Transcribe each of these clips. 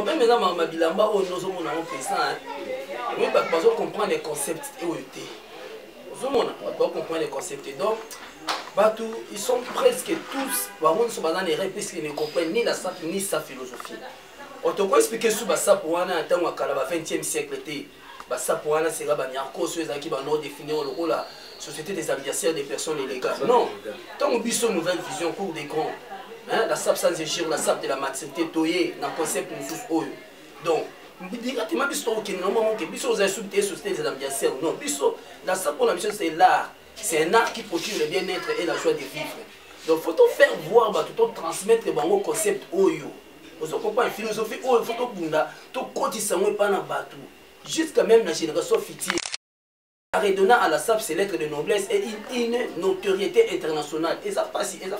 Même maintenant, ma bilamba, on nous avons président. Oui, parce qu'on comprend les concepts et où était. On comprend les concepts. Donc, ils sont presque tous, ils sont dans les règles puisqu'ils ne comprennent ni la SAP ni sa philosophie. On te peut expliquer sur la SAP pour un temps au 20e siècle. La SAP pour un c'est là, qui va définir le rôle de la société des aviations des personnes illégales. Non, tant qu'on a une nouvelle vision, cours des grands. La SAP sans égir, la SAP de la maturité, toyé, dans le concept de nous. Donc, directement, la société des aviations. Non, la SAP pour la mission, c'est l'art. C'est un art qui procure le bien-être et la joie de vivre. Donc, il faut faire voir, tout transmettre le concept Oyo. Vous comprenez une philosophie Oyo, il faut que jusqu'à même la génération future. Redonnant à la SAP ses lettres de noblesse et une notoriété internationale. Et ça facilite.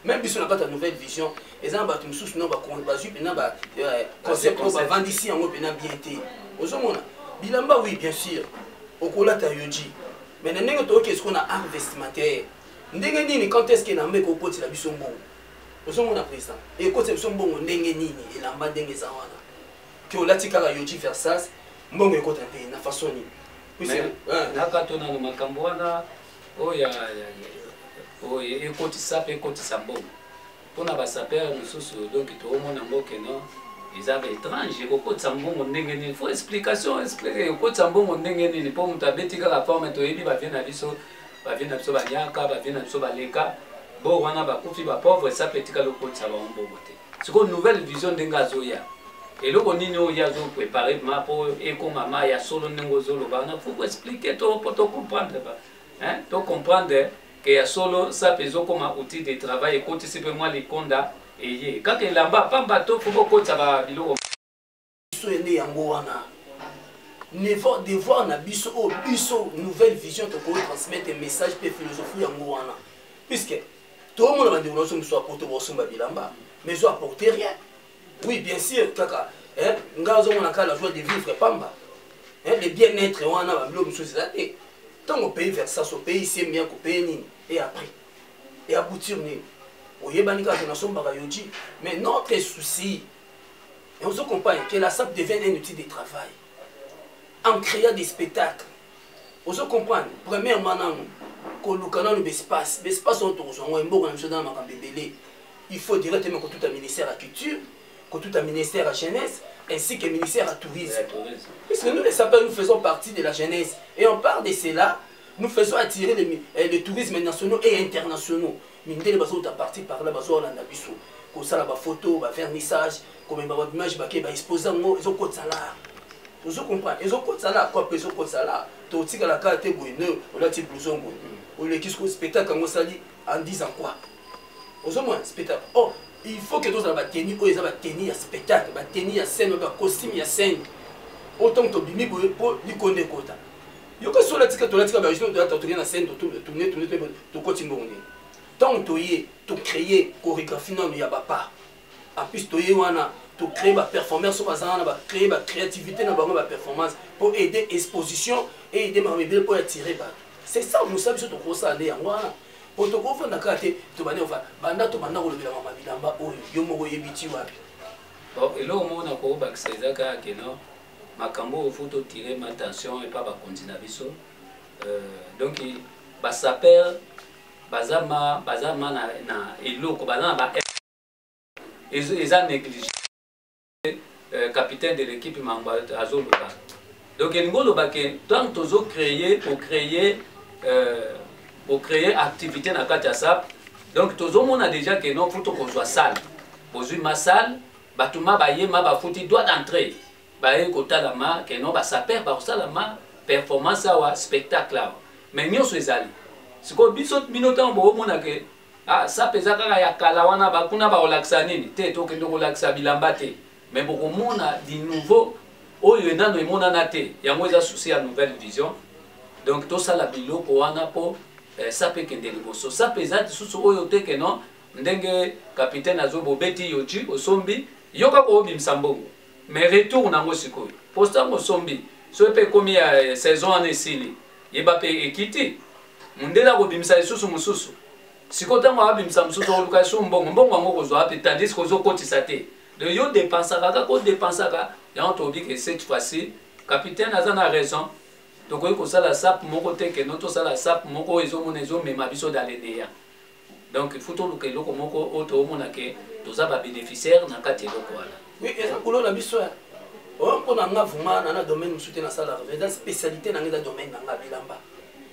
Même si on n'a pas de nouvelle vision, les gens ont sous nom concept vendre ici en bien été. Bilamba, oui, bien sûr. Au Kolata Yoji. Mais qu'est-ce qu'on a art vestimentaire? Quand est-ce qu'il y a un mec au côté de la Bissombo? Nous sommes en président. Et au côté de la Bissombo, on a et la mbande des Zawana. Que au Latika Yoji Versas, mon écoute un pays, la façon. Mais, nakatona no makambwana, oya, écoute ça, écoute ça bon. Pour na basaper, nous donc tout le monde en boque non. Ils avaient étrange, écoute ça bon, on n'engage faut explication, expliquer, écoute ça bon, on n'engage pas, on t'a bêti que la forme est au début, va venir à viso, va venir à viso banyaka, va venir à viso baleka, bon, on a ba kufi ba pauvre, ça petit que le côté ça va en bon côté. C'est une nouvelle vision d'Engazoya. Et là, on a préparé pour maman, il y a solo Nengozolo. Il faut expliquer pour comprendre. Pour comprendre qu'il y a solo ça peut comme un outil de travail et quand c'est moi les conda et quand il là-bas, pas bateau, il faut que ça va bilo. Niveau de voir na biso nouvelle vision pour transmettre un message de philosophie en Goana. Puisque tout le monde a dit que nous sommes apportés au bilamba, mais ils n'ont apporté rien. Oui, bien sûr, kaka. Nous avons la joie de vivre pamba. Le bien-être, on a une société. Tant qu'on paye vers ça, ce pays, c'est bien qu'on paye. Et après, et aboutir. Mais notre souci, et on se comprend que la SAP devient un outil de travail. En créant des spectacles. On se comprend, premièrement, l'espace, il faut directement que tout un ministère à la culture, que tout un ministère à la jeunesse, ainsi que le ministère à la tourisme. Puisque nous, les sapeurs, nous faisons partie de la jeunesse. Et on part de cela, nous faisons attirer le tourisme national et international. Mais nous sommes partis par là, nous avons comme ça, la photo, le vernissage, comme une image, exposer ils ont code salaire. Vous comprenez? Ils ont code salaire, quoi, ils ont code salaire. Tu as la carte, tu as le blouson, ou le spectacle, en disant quoi? Spectacle. Oh, il faut que nous ayons tenir à spectacle, tenir à scène, costume à scène. Autant que tu as pour les connaître. Il y a que sur la tique, tu as tourné la scène, tu continues. Tant que tu crées chorégraphie, non, il n'y a pas. En plus, tu crées la performance, tu crées la créativité dans la performance pour aider l'exposition et aider ma mobile pour attirer. C'est ça, nous savons que tu as ça. Pour te comprendre, tu vas dire, banda to banda ko lobela mama bilamba oyo yo moko yebiti wapi. Bon, et là au moins on a ko ba sezaka que non makambo faut tirer ma attention et pas ba continuer biso. Donc ba saper bazama na eloko bazana ba ils ont négligé capitaine de l'équipe Mamba Azoloba. Donc il ngolo ba que tant tozo créer activité dans la SAP. Donc, tout le monde a déjà que non, il faut qu'on soit salle. Aujourd'hui, ma salle, batuma baye ma fouti doit entrer. Baye kota la ma que non, ça perd par ça la ma performance ou spectacle là. Mais nous sommes allés. C'est que bisot minotan bo mona que ah ça pesa kaka ya kalawana bakuna ba relaxa nini. Te to que nous relaxa bilamba te. Mais beaucoup mona di nouveau oyo nano e mona na te. Yango eza souci à nouvelle vision. Donc tout ça la bilo ko wana po ça peut que des liboso ça pesant sous oyo te que non ndenge capitaine azobo beti yoji osombi yoka ko bimsambongo mais retour nango sikoyo posta mo sombi so pe komi ya saison en esili yeba pe ekiti mundela ko bimsa isusu mususu sikota mo abimsa mususu oluka so mbongo ngo ko zo ape tandis ko zo kotisa te Le yo dépensera, quand on dépensera, et on te dit que cette fois-ci, capitaine a raison. Donc, il faut la sap, mon côté, que notre sala sap, mon côté, mais ma biso dans les néants. Donc, il faut que le moko auto monake, tous les bénéficiaires dans quatre locaux. Oui, et pour la biso, on a un domaine où soutenir la salle, la spécialité dans le domaine dans bilamba.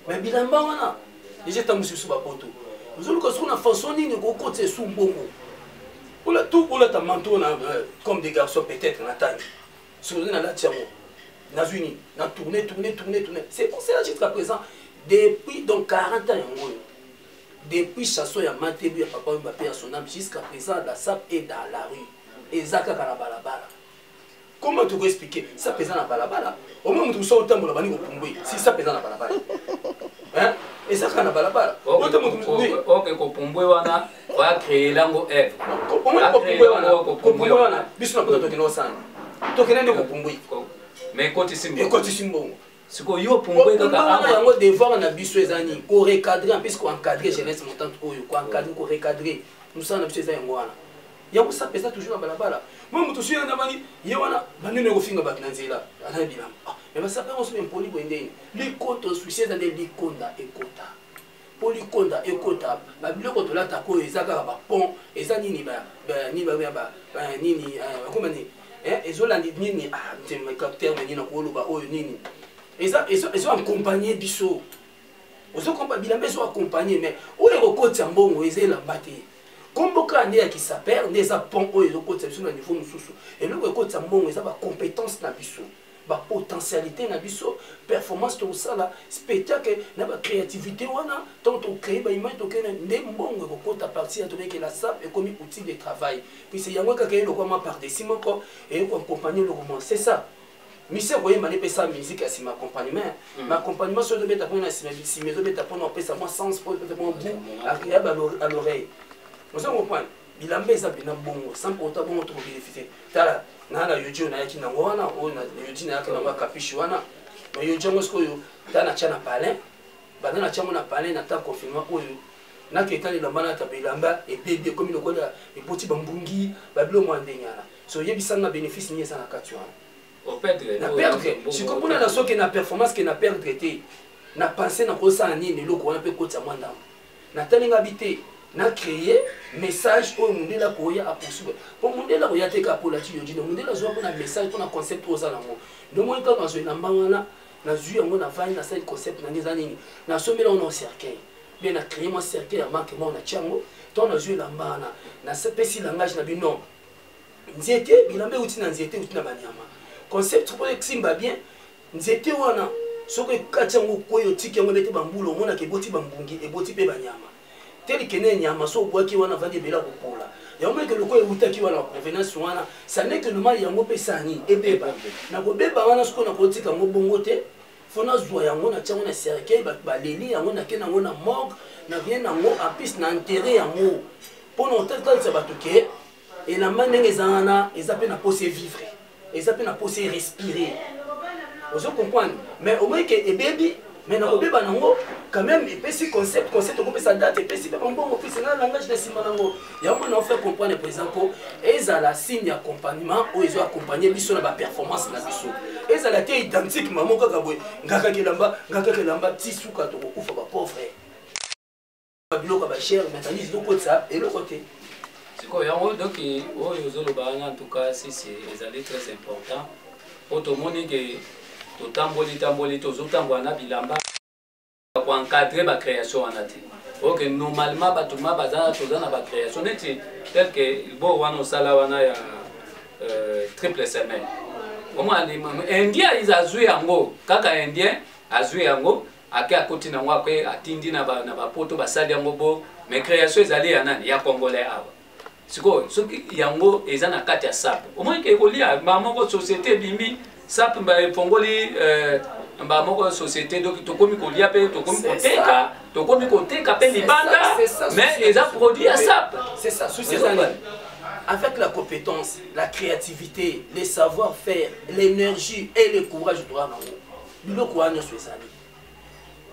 Mais bilamba, on a déjà tant monsieur sous bapoto. Vous avez qu'on a façonné de côté sous bongo. Pour la tout pour la manteau comme des garçons peut-être la taille. Sur le la tiamo. N'a uni, n'a tourné. C'est pour cela jusqu'à présent depuis donc 40 ans depuis Chasso ya Matébu ya papa Mbappé à son âme jusqu'à présent la SAP est dans la rue. Et Zaka na balabala. Comment tu peux expliquer ça pesant na balabala? Au moins tu sors autant pour la bani au Pumbwe. Si ça pesant na balabala. Hein? Et ça na balabala. OK ko Pumbwe wana va créer lango Eve. Comment ko Pumbwe wana biso na poto tokeno sana. Tokena ndeko Pumbwe. Mais côté Simbo. Et côté Simbo. Ce que yo Pumbwe kaka anga devoir na biso ezani ko recadrer en plus ko encadrer jeunesse montante oyo ko encadrer ko recadrer. Nous ça na biso ezani ngwana. Yango ça pesa toujours na balabala. Moi mutu suya na bani yewana banene ko finga bat na nzela. Ana bilam. Mais ba ça pas on se même poli bondeni. Li konto suicide dans li konda ekota. Poli konda ekota. Ba biloko to lata ko ezaka ba pont ezani ni ba ni comment ni ezolandi nini me capteur nini na koloba oyo nini. Ils ont accompagné biso. Ils ont accompagné, mais où est le côté en bon, ils ont l'embatté. Comme beaucoup d'années qui s'appellent, des apports, ils ont côté sur le niveau sous. Et le côté en bon, ils ont la compétence na biso, la potentialité na biso, performance tout ça là, spectacle, na créativité wana, tant on crée, bah image donc ne bon le côté à partir de que la SAP est comme outil de travail. Puis c'est yango kakay le comment par des simoko et on accompagner le roman, c'est ça. Monsieur voyez mané ça musique à ma accompagnement ma accompagnement sur de bête après na si mes bête après on pesa moi sens pour mon goût agréable à l'oreille nous on comprend bilambe ça bina bongo sans pourtant bon trop bénéficier tala na yojo na yaki na wana o na yoji na yaki na kapishi wana mais yojo ngosko yo tana chana palin bana na chamo na palin na ta confinement oyo na ketali la bana ta bilamba et bébé comme le kola et petit bambungi babilo mo ndengana so yebisanga bénéfice ni ça na katuana na perdre si comme na so que na performance que na perdre été na penser na ko ça ni le ko na pe ko tsa mwanda na talinga habité na créer message au mundela ko ya poursuivre pour mundela ko ya te ka pour la ti yodi mundela zo ko na message pour na concept au ça na mo no mo ka zo na mbanga na zu yango na vani na ça concept na ngeza nini na somela on cercueil bien na créer mon cercueil avant que moi na tiango ton na zu la mbana na ce petit langage na bino nzete bilambe uti na nzete uti na banyama concept pour eximba bien nzete wana soki katyango koyo tiki yango bete bambulo mona ke boti bambungi e boti pe banyama teli kene nyama so boaki wana vandi bela kopola yango ke loko eutaki wana provenance wana ça n'est que normal yango pe sani ebeba na ko beba wana soko na ko tika ngo bongo te fona zwa yango na tyango na cercueil ba leli yango na kena ngo na morgue na rien nango en plus na enterrer yango pour non tel ça ba toke et la manenge zana ezape na pose vivre et ça peut na poser respirer. Vous comprenez? Mais au moins que et baby, mais na bébé banango quand même et puis concept on peut ça date et puis c'est bon bon puis c'est le langage de simanango. Ya on a fait comprendre par exemple et ça la signe d'accompagnement ou ils ont accompagné biso na ba performance na biso. Et ça la té identique maman kaka boy ngaka kelamba tisuka to ko fa ba pauvre. Ba biloko ba cher maintenant ils ont côté ça et le côté c'est quoi donc en tout cas si c'est allé très important pour tout le monde que tamboli tozotambwana bilamba pour encadrer la création en ati OK normalement batuma bazana tozana ba création neti tel que bo wana sala wana ya triple semaine au moins indien ils azui yango kaka indien azui yango ake akoti na ngwa kwe atindi na ba poto basali yango bo mais création ezali ya nani ya congolais awa siko soki yango eza na kati ya SAP au moins ke kolia moko société bimbi SAP mba pongoli mba moko société donc tokomi kolia pe tokomi koteka pe libanda mais eza produit à SAP c'est ça avec la compétence la créativité les savoir-faire l'énergie et le courage de droit nango biloko wana so ezali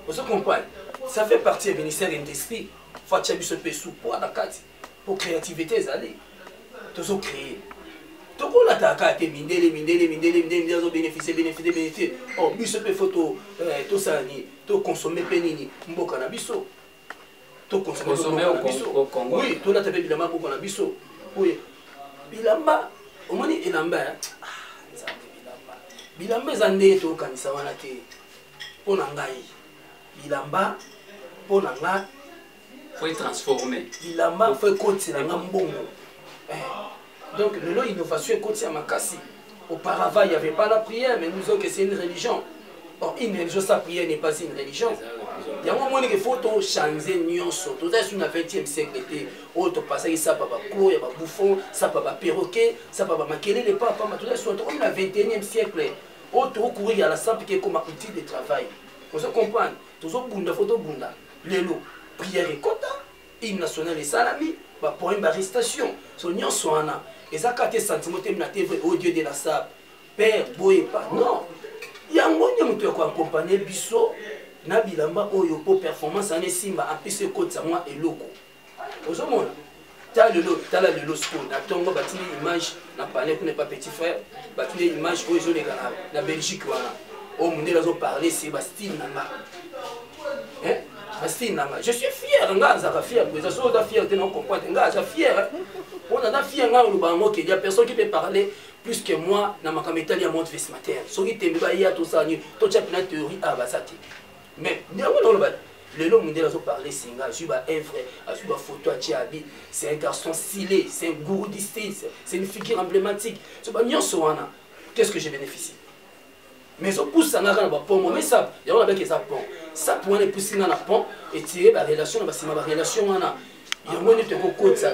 vous comprenez ça fait partie du ministère de l'industrie fatia biso pe sous pour la kati pour créativité ezali toujours créer tokola taka te mindele bénéficier oh biso pe photo to sani to consommer pe nini mboka na biso to consommer au Congo oui to la tape bilamba mboka na biso oui bilamba omoni elamba bilamba ezande to kanisa wana te pona ngai bilamba pona nga faut transformer bilamba faut kotela nga mbongo donc le innovation est makasi. Auparavant, il n'y avait pas la prière, mais nous disons que c'est une religion. Or, une religion, sa prière n'est pas une religion. Il y a un moment où il faut changer nyonso. Tout ça, c'est une 20e siècle. Autre passage, ça papa court, il y a pas bouffon, ça papa perroquet, ça papa maquiller les papas, tout ça, c'est comme le 21e siècle. Autre courir à la simple qui est comme un outil de travail. Vous comprenez? Tout ça, bunda, photo bunda. Lélo, prière et quota, hymne national et salami, pour une arrestation. So nyonso wana. Et ça, quand tu es sentiment, tu es au Dieu de la sable. Père, boye pas. Non. Il y a un moment où tu as accompagné Bisso, Nabilamba, Oyo, pour performance, en Simba, en plus, côte, ça, moi, et loco. Au moment, tu as le lot, school. Tu as une image, tu as parlé pour ne pas petit frère, tu as une image, où ils ont la Belgique, au monde, ils ont parlé, Sébastien Nanga. Hein? Je suis fier, je suis fier, je suis fier de nous comprendre, je suis fier. On a fier, il y a personne qui peut parler plus que moi dans ma caméra, il y a mon vestimateur. Ce qui est tout ça, tout ça, une théorie, mais le long mondial a parlé, c'est un œuvre, une photo à Tchiabi, c'est un garçon stylé, c'est un gourou du style, c'est une figure emblématique. Qu'est-ce que j'ai bénéficié? Mais on pousse ça dans le pont, mais ça, il y a un ça pont. Ça pour aller pousser dans le pont et tirer la relation, c'est ma relation. Il y a un moment où tu ça.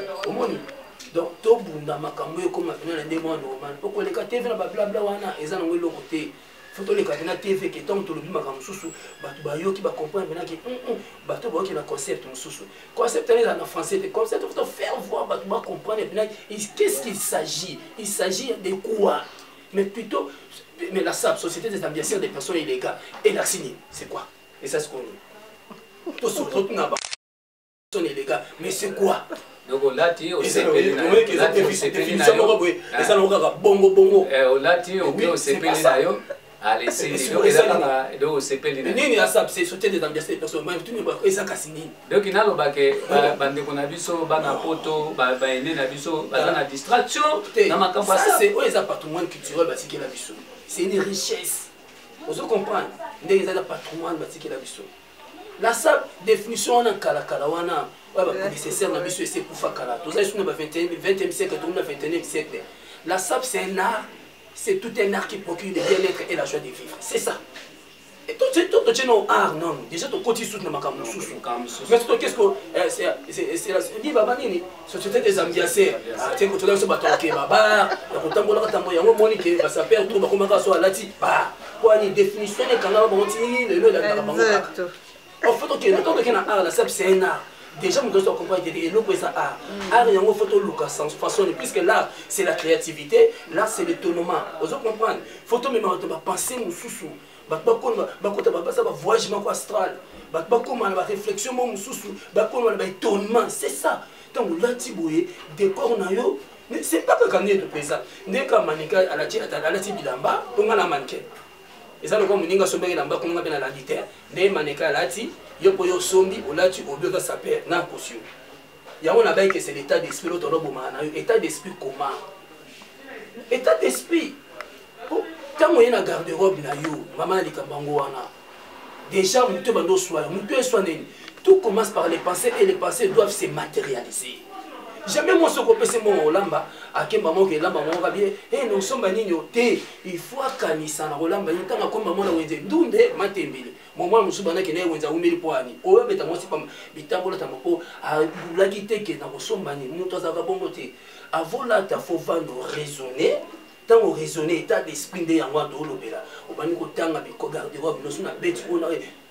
Donc, tout le monde a comme un démon normal. Pourquoi les TV, blabla, et ça, on est l'autre côté. Il faut que les TV qui tombent tout le monde comme sous qui va comprendre maintenant que qui a un concept sous concept en français le concept il faut faire voir comprendre qu'est-ce qu'il s'agit. Il s'agit de quoi? Mais plutôt, mais la SAP, Société des ambiancières des personnes illégales, et la signé, c'est quoi? Et ça, c'est ce qu'on dit. Tout ce qu'on a personnes illégales, mais c'est quoi? Donc là, tu es au CPLINA. Et ça, allez, c'est donc CPLINA. Nini la SAP, c'est Société des ambiancières des personnes, et ça, c'est signé. Donc, il y a le baquet, bande qu'on a vu sur Bana Poto, Baïné, na biso, Bana distraction, dans ma campagne. Ça, c'est où est le patrimoine culturel, c'est la biso. C'est une richesse. Vous comprenez? Il y a un patrimoine, c'est la biso. La SAP, définition, on a Kalakalawana, nécessaire, la biso, c'est pour faire Kala. Tout ça, c'est le 20e siècle, le 21e siècle. La SAP, c'est un art, c'est tout un art qui procure le bien-être et la joie de vivre. C'est ça. Et tout ce art, non. Déjà, tu continues tout dans ma campagne. Mais qu'est-ce que c'est la Société des ambiancières. Tu as ce bateau qui est baba, tu as ça perd tout, comment ça soit là-dessus. Pour une définition, quand on continue, le en fait, c'est un art. Déjà, nous devons comprendre que c'est un art. Art, il y a une photo sans façon, puisque l'art, c'est la créativité, l'art, c'est l'étonnement. Vous comprenez? Photo, même, on va penser, mon sous-sous. Voyage astral, réflexion, étonnement, c'est ça. Tant que là, tu vois, décor, mais c'est pas que quand on est présent. Dès qu'on mannequin à la bilamba, on a la mannequin. Et ça, comme on a sommeil là-bas, on a la litère, des mannequins à la ti, yo poyo sombi, ou là tu au lieu de sa paire, n'a caution. Il y a un abeille que c'est l'état d'esprit, l'autre état d'esprit comment? État d'esprit. Quand on est dans la garde-robe, maman a dit que déjà, tout commence par les pensées et les pensées doivent se matérialiser. Jamais moi, ce que c'est mon Olamba, à quel moment que l'amba m'a dit, nous sommes à Nignoté, il faut qu'à Nissan, Olamba, il y a un comme maman a dit, d'où est Matembele. Mon moi, je suis banné qui n'est pas un mille points. Au lieu de moi, c'est pas Bitambola Tamako, à la guité qui est dans le sombani, nous tous avons bongoté. Avant là, il faut raisonner. Tant on raisonne, état d'esprit de Yangwa de Olobela, au Baniko Tanga, Biko Garderobe, nous sommes à Bête,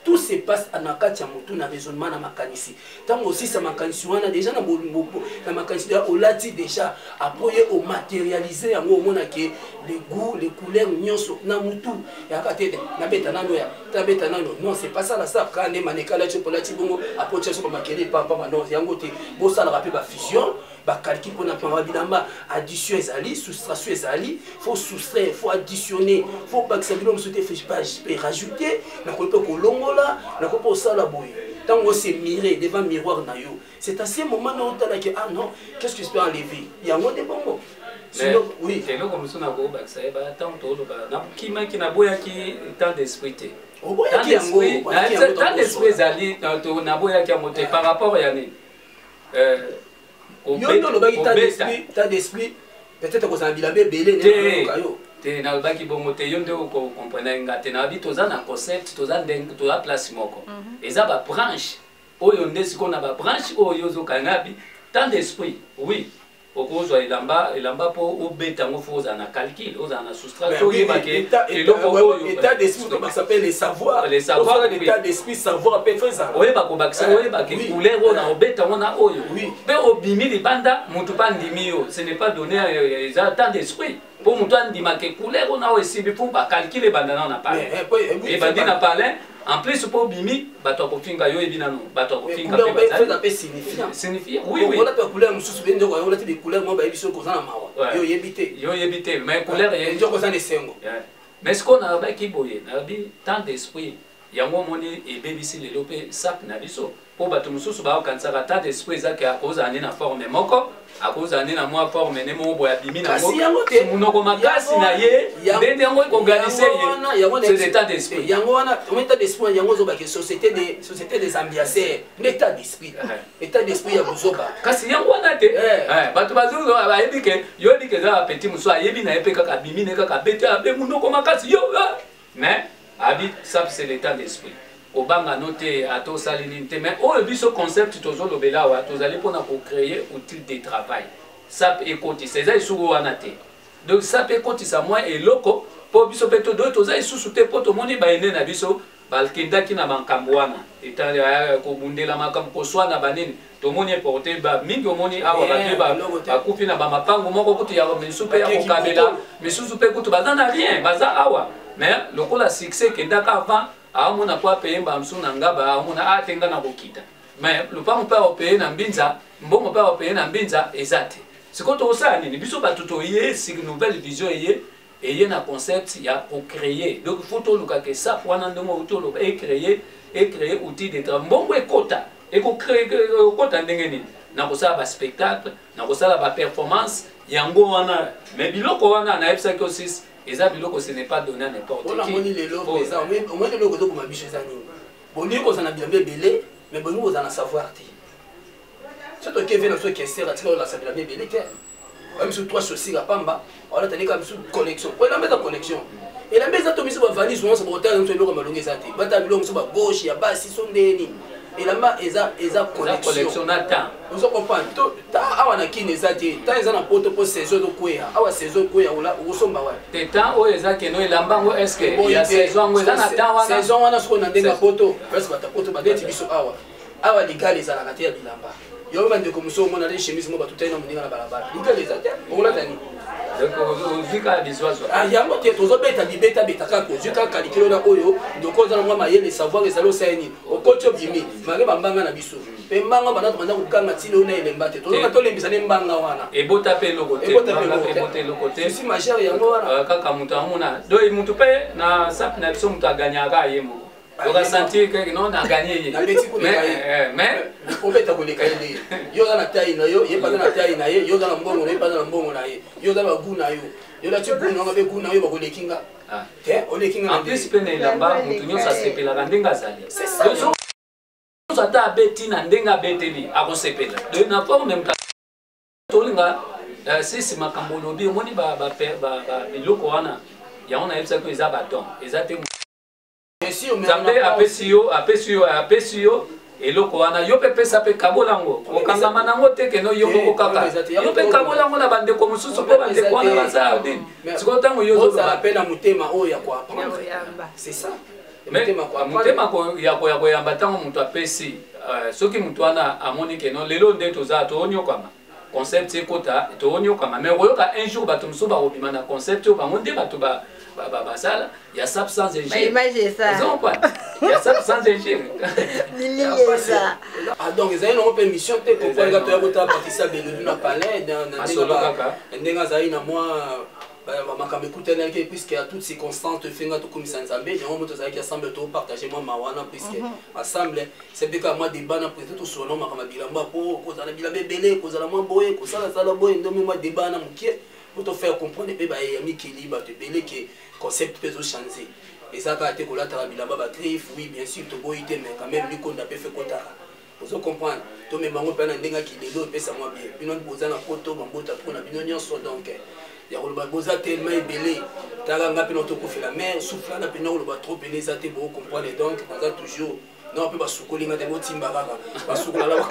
tout se passe à Nakatia Moutou, na raisonnement na makanisi. Tant aussi ça makanisi, on a déjà na Bolumbo, na makanisi, on l'a dit déjà, après au matérialiser, à moi, les goûts, les couleurs, nyonso, na Moutou, et à côté, na Betanano, Tabetanano, non, c'est pas ça la sape, quand on est maneka, là, tu peux la tibongo, après tu peux maquiller, papa, non, Yangote, bon, ça le rappelle ma fusion. calcul pour n'apprendre bilamba addition ezali soustraction ezali faut soustraire faut additionner faut pas que ça bilom sauter fait rajouter na ko pe ko longola na ko po sala boy tant on se mirer devant miroir na yo c'est à ce moment là on t'a que ah non qu'est-ce que je peux enlever il y a un mot de bon sinon oui c'est là comme ça na go ba ça ba tant to lo ba na kima ki na boya ki tant d'esprit tant d'esprit ezali na boya ki amote par rapport ya ni tas d'esprit peut-être que ça a bilabé belé te na baki bongo te yonde ko comprendre ngate na bi toza na concept toza ndenge toza place moko eza ba branche oyo ndesi ko na ba branche oyo zo kangabi tant d'esprit oui okozwa elamba po obeta ngo foza na calcul oza na soustraction yebake état d'esprit ça s'appelle les savoirs l'état d'esprit savoir peut faire ça oyeba ko bakisa oyeba ke couleur ona obeta ona oyo pe obimi libanda mutu pa ndimi yo ce n'est pas donné à tant d'esprit pour mutu andima ke couleur ona o esibi pour ba calculer bandana na parler et bandina parler en plus pour bimi bato kofinga yo ebina no bato kofinga pe bazali signifie oui on a pas couleur mususu bende ko on a des couleurs mo ba ebiso ko sana mawa yo yebite mais couleur et ndio ko sana sengo mais ce qu'on a ba ki boye na bi tant d'esprit yango moni ebebisi lelo pe sap na biso po bato mususu ba okansaka tant d'esprit za ke akoza ani na forme moko akoza ani na mwa forme ne mo boya bimi na mo munoko makasi na ye ndende yango organiser ye c'est l'état d'esprit yango wana état d'esprit yango zo ba ke société des ambianceurs l'état d'esprit ya buzoba kasi yango wana te bato bazo ba yebike yo yebike za petit muso ayebi na yepe kaka bimi ne kaka bete abe munoko makasi yo mais habite ça c'est l'état d'esprit obanga noté ato salinité mais au biso concept tozo lobela wa tozali pona ko créer outil de travail ça écoute c'est ça isugo wana te donc ça peut écoute ça moi et loko po biso peto do toza isusu te po to moni ba ene na biso balkenda ki na bankambo wana eta ko bundela makambo ko swana banini to moni porter ba mingi omoni awa ba kufi na ba mapango moko kutu ya misupe ya kokabela misusu pe kutu bazana rien baza awa mais lokola succès kendaka avant aamuna kwa pemba msuna ngaba aamuna atenga na kokita mais le pas pas opé na mbinza mbongo pas opé na mbinza ezate sikoto osani ni biso batuto yé sig nouvelle vision yé na concept ya pour créer donc photo luka ke ça pour nan ndemo utolo et créer outil de travail mbongo ekota et ko créer kota ndengeni na kosala ba spectacle na kosala ba performance yango wana mais biloko wana na epsa ko 6 et biloko ce n'est pas donné à n'importe qui. On a moni les lots, au moins les lots que vous m'habitez à nous. Bon, nous qu'on a bien belé, mais bon nous on a savoir ti. C'est toi qui vient dans ce qui sert à tirer la salle bien belé. Même sur toi ceci la pamba, on a tenu comme sous connexion. On a mis la connexion. Et la maison de mise sur valise, on se porter dans ce lot comme l'ongé santé. Bata bilong sur gauche, il y a bas si son déni. Et là-bas, ils ont collection d'attente. Vous comprenez? Tant à qui les a dit, tant ils ont un pote pour saison de quoi, à saison quoi, ou son bawa. Des temps où ils ont que nous, l'ambango, est-ce qu'il y a saison où ils ont attend? Saison, on a ce qu'on a des poteaux, parce que ta poteau va être biso awa. Awa, les gars, les a raté à Bilamba. Il y a un de comme ça, on a des chemises, on va tout être dans la balabala. Les gars, les attendent, on l'a tenu. Donc, on vit qu'à des oiseaux. Ah, il y a un autre qui est aux bêtes, bêta, jusqu'à calculer la oyo, donc on a moi les savoirs et salons saini, au coach of Jimmy, Marie Bambanga Nabiso. Et Manga Banat, on a eu Kamatino et les bateaux. On a tous les bisanes Bangawana. Et beau taper le côté, le côté. Si ma chère, il y a un Kakamutamuna. Donc, il m'a fait, na sap na biso muta gagnaga yemo. On va sentir que non, on a gagné. Mais, on peut t'appeler Kaïdé. Yo dans la taille, yo pas dans la taille, yo dans la mbongo, yo pas dans la mbongo, yo dans la gouna, yo là tu gouna, on avait gouna, yo ba kinga. On est kinga. En plus, peine là-bas, mutu ça sepela ndenga zali. C'est ça. Donc, ça t'a bêti na ndenga beteli, a sepela. De na forme même temps. Tolinga, c'est makambo lobi, moni ba biloko wana. Ya on a eu ça que les abatons, les abatons. Zambe apesio eloko wana yo pepe sape kabolango okangama nango teke no yo moko kaka yo pe kabolango na bande ko mususu po bande ko na baza din sikotango yo zo apena mutema oya kwa c'est ça mutema ko ya yamba tango mutu apesi soki mutu wana amoni ke no lelo nde toza to onyo kwama concept ekota toonyokama mais oyoka un jour bato mosusu bakobima na concept oyo bango nde bato basala ya sap sans ingénieur ya sap sans ingénieur donc ezali nango mpe émission te kopolinga toya kotala Patricia Belodu na palais ndenge azali na mwa makambo ekutanaki puisque à toutes circonstances tofinga tokomisa nzambe yango moto azalaki ensemble topartage mwa mawana puisque ensemble sepeka mwa débat na président tosolo makambo bilamba mpo kozala bilamba ebele kozala mwa boye kosalasala boye ndomi mwa débat na mokie po tofaire comprendre mpe ya mikili bato ebele ke concept mpe ezochange eza kaka te kolataka bilamba bagriffe oui bien sûr toboyi te mais quand même likonda mpe fe kotaka ozo comprendre tomemango mpe na ndenge akilelo epesa mwa bien bino boza na poto bambota mpona bino nyonso donc ya koloba boza tellement ebele taka nga mpe na tokofela mais soufflana mpe na koloba trop pene eza te bokocomprendre donc naza toujours non mpe basukoli nga te botimba kaka basukolala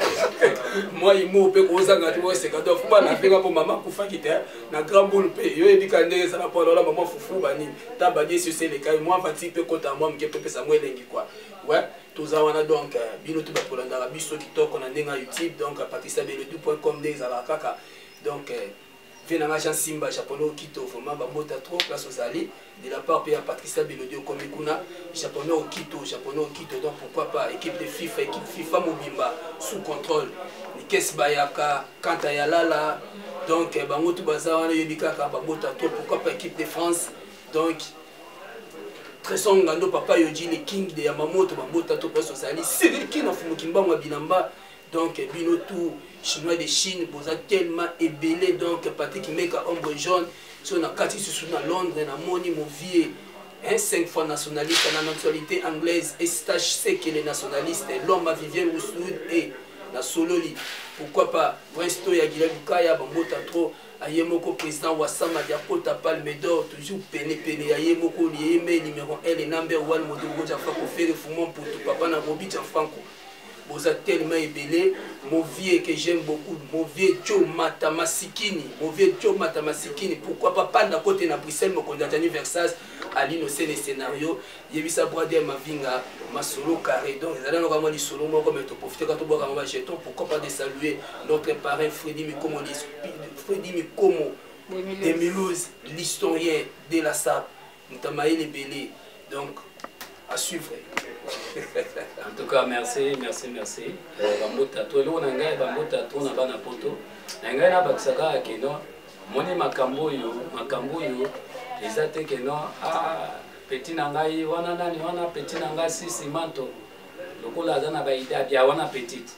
moi imo mpe kozanga te boseka to fuma na mpenga mpo mama akufaki te na grand boule mpe yo yebika ndenge ezala mpo alola mama fufu banini ta badie sur selekai moi fati mpe kota mwa moke mpe pesa mwa elengi quoi ouais toza wana donc bino to bakolandaka biso kitoko na ndenge ya youtube donc Patricia Belodu.com nde ezalaka kaka donc venanga Jean Simba japonais okito vraiment bambota trop place ozali de la part pe ya Patricia Belodu okomi kuna japonais okito donc pourquoi pas équipe de FIFA équipe FIFA mobimba sous contrôle Nikes Bayaka Kanta Yalala donc bango tout baza wana yebi kaka bambota trop pourquoi pas équipe de France donc Tresson Ngando papa Yoji le king de Yamamoto bambota trop place ozali Cyril Kina Fumukimbango Binamba donc bino tout chinois de Chine boza tellement ébélé donc Patrick Meka ombre jaune sur na kati sur na Londres na moni movie 5 fois nationaliste na nationalité anglaise et stage c'est que les nationalistes l'homme à Vivienne Roussoud et la Sololi pourquoi pas Prince Toya Guilherme Kaya bambota trop ayemoko président Wassama Diakota Palme d'Or toujours pene ayemoko lieme numéro 1 et number 1 modogo jafa ko faire fumon pour tout papa na Robi Jafanko vous êtes tellement ébélé, mon vieux que j'aime beaucoup, mon vieux Joe Matamasikini, pourquoi pas Panda côté na Bruxelles, mon candidat Versace, à l'innocent des scénarios, il y a eu sa brother ma vinga, ma solo carré, donc ils allaient normalement du solo, moi comme tu profites quand tu bois un jeton, pourquoi pas de saluer notre parrain Freddy Mikomo, de Mulhouse, l'historien de la SAP, Ntamaï les Bélé, donc à suivre. En tout cas, merci. Bambota to lo nanga bambota to na bana poto. Nanga na baksaka keno moni makambo yo ezate keno petit nangai wana nani wana petit nanga sisi manto. Lokola zana ba ida bia wana petite.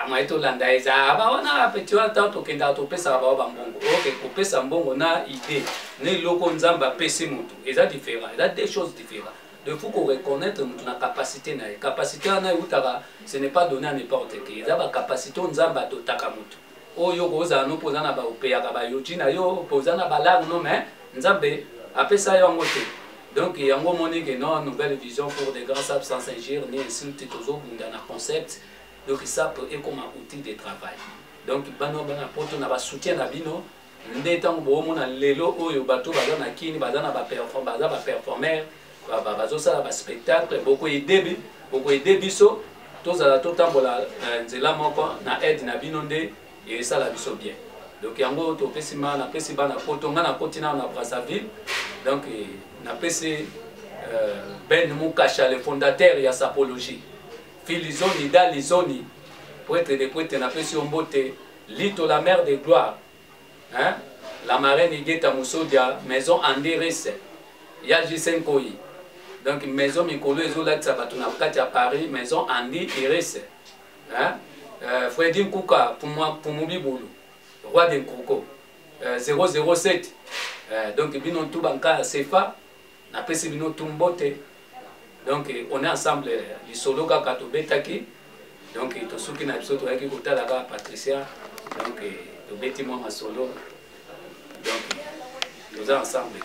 Maito landa eza ba wana petit wa to kenda to pesa ba bambongo. OK, ko pesa mbongo na idée. Ne loko nzamba pesi mutu. Eza différent. Eza des choses différentes. Il faut qu'on reconnaisse notre capacité. La capacité, ce n'est pas donné à n'importe qui. Il y a la capacité de Nzamba de Takamutu. Oh, yo, goza, no, posana ba opéa, ba yojina, yo, posana ba lag, non, mais Nzambe, après ça, yo, moté. Donc, il y a un moment que non, nouvelle vision pour des grands sables sans ingérer, ni insulte, toujours, dans un concept. Donc, ça peut être comme un outil de travail. Donc, bano, bana, poto, na ba soutien à bino. N'étant bon, mon lelo, oh, yo, bateau, bazana, kini, bazana, ba performer. Bazosala ba spectacle beaucoup aider biso tozala totambola nzela moko na aide na bino nde esala biso bien donc yango topesi ma na pesi bana poto nga na continent na Brazzaville donc na pesi Ben Mukasha le fondateur ya Sapologie Filizoni Dalizoni prêtre de prêtre na pesi ombote Lito la mère de gloire hein la marraine Igeta Musodia maison Anderes ya Jisenkoi. Donc, maison Mikolo Ezola Tsabatuna à Paris, maison Andy Iris. Hein? Freddy Kouka, pour moi, pour Moubiboulou, roi des Kouko. 007. Donc, Binon Toubanka Sefa, après c'est Binon Tumbote. Donc, on est ensemble, les solo Kakato Betaki. Donc, Tosuki Napsoto Aki Kota là-bas, Patricia. Donc, le Betty Mama Solo. Donc, nous sommes ensemble.